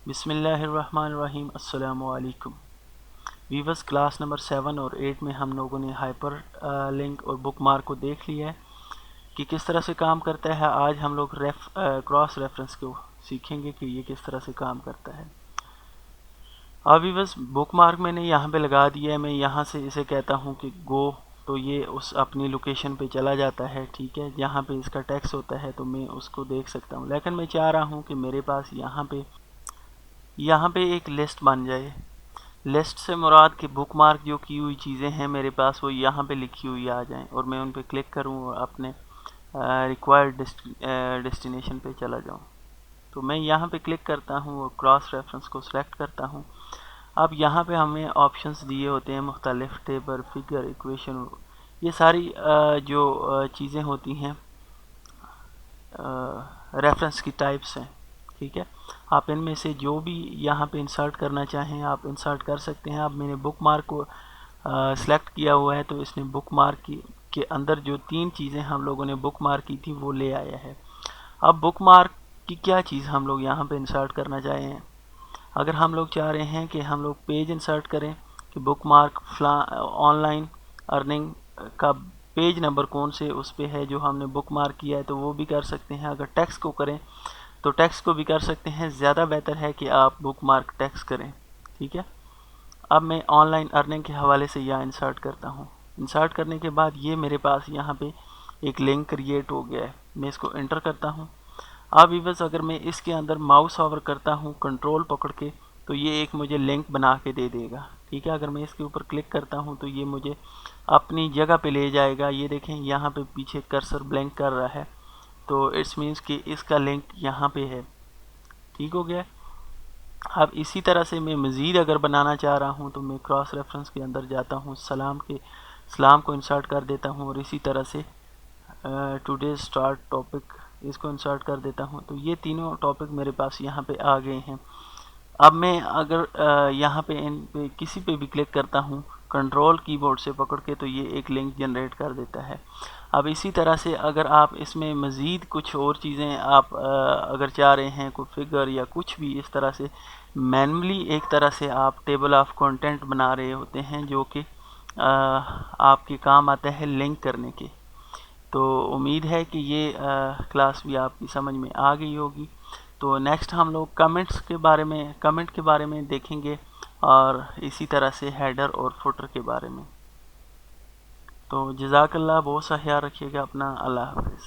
بسم اللہ الرحمن الرحیم۔ السلام علیکم ویورز، کلاس نمبر 7 اور 8 میں ہم لوگوں نے ہائپر لنک اور بک مارک کو دیکھ لیا ہے کہ کس طرح سے کام کرتا ہے۔ آج ہم لوگ کراس ریفرنس کو سیکھیں گے کہ یہ کس طرح سے کام کرتا ہے۔ اب ویورز، بک مارک میں نے یہاں پہ لگا دیا ہے، میں یہاں سے اسے کہتا ہوں کہ گو، تو یہ اس اپنی لوکیشن پہ چلا جاتا ہے، ٹھیک ہے۔ جہاں پہ اس کا ٹیکسٹ ہوتا ہے تو میں اس کو دیکھ سکتا ہوں، لیکن میں چاہ رہا ہوں کہ میرے پاس یہاں پہ ایک لسٹ بن جائے۔ لسٹ سے مراد کہ بک مارک جو کی ہوئی چیزیں ہیں میرے پاس وہ یہاں پہ لکھی ہوئی آ جائیں اور میں ان پہ کلک کروں اور اپنے ریکوائرڈ ڈیسٹینیشن پہ چلا جاؤں۔ تو میں یہاں پہ کلک کرتا ہوں اور کراس ریفرنس کو سلیکٹ کرتا ہوں۔ اب یہاں پہ ہمیں آپشنز دیے ہوتے ہیں مختلف، ٹیبل، فگر، ایکویشن، یہ ساری جو چیزیں ہوتی ہیں ریفرنس کی ٹائپس ہیں، ٹھیک ہے۔ آپ ان میں سے جو بھی یہاں پہ انسرٹ کرنا چاہیں آپ انسرٹ کر سکتے ہیں۔ اب میں نے بک مارک کو سلیکٹ کیا ہوا ہے تو اس نے بک مارک کے اندر جو 3 چیزیں ہم لوگوں نے بک مارک کی تھی وہ لے آیا ہے۔ اب بک مارک کی کیا چیز ہم لوگ یہاں پہ انسرٹ کرنا چاہیں ہیں۔ اگر ہم لوگ چاہ رہے ہیں کہ ہم لوگ پیج انسرٹ کریں کہ بک مارک آن لائن ارننگ کا پیج نمبر کون سے اس پہ ہے جو ہم نے بک مارک کیا ہے، تو وہ بھی کر سکتے ہیں۔ اگر ٹیکسٹ کو کریں تو ٹیکسٹ کو بھی کر سکتے ہیں، زیادہ بہتر ہے کہ آپ بک مارک ٹیکسٹ کریں، ٹھیک ہے۔ اب میں آن لائن ارننگ کے حوالے سے یہاں انسرٹ کرتا ہوں۔ انسرٹ کرنے کے بعد یہ میرے پاس یہاں پہ ایک لنک کریٹ ہو گیا ہے، میں اس کو انٹر کرتا ہوں۔ اب ویورز، اگر میں اس کے اندر ماؤس اوور کرتا ہوں کنٹرول پکڑ کے تو یہ ایک مجھے لنک بنا کے دے دے گا، ٹھیک ہے۔ اگر میں اس کے اوپر کلک کرتا ہوں تو یہ مجھے اپنی جگہ پہ لے جائے گا۔ یہ دیکھیں یہاں پہ پیچھے کرسر بلنک کر رہا ہے، تو اٹس مینس کہ اس کا لنک یہاں پہ ہے، ٹھیک ہو گیا۔ اب اسی طرح سے میں مزید اگر بنانا چاہ رہا ہوں تو میں کراس ریفرنس کے اندر جاتا ہوں، سلام کو انسرٹ کر دیتا ہوں اور اسی طرح سے ٹوڈے اسٹارٹ ٹاپک اس کو انسرٹ کر دیتا ہوں، تو یہ تینوں ٹاپک میرے پاس یہاں پہ آ گئے ہیں۔ اب میں اگر یہاں پہ ان پہ کسی پہ بھی کلک کرتا ہوں کنٹرول کی بورڈ سے پکڑ کے تو یہ ایک لنک جنریٹ کر دیتا ہے۔ اب اسی طرح سے اگر آپ اس میں مزید کچھ اور چیزیں آپ اگر چاہ رہے ہیں، کوئی فگر یا کچھ بھی اس طرح سے مینولی ایک طرح سے آپ ٹیبل آف کنٹینٹ بنا رہے ہوتے ہیں جو کہ آپ کے کام آتا ہے لنک کرنے کے، تو امید ہے کہ یہ کلاس بھی آپ کی سمجھ میں آ گئی ہوگی۔ تو نیکسٹ ہم لوگ کمنٹ کے بارے میں دیکھیں گے اور اسی طرح سے ہیڈر اور فوٹر کے بارے میں۔ تو جزاک اللہ، بہت سا خیال رکھیے گا اپنا، اللہ حافظ۔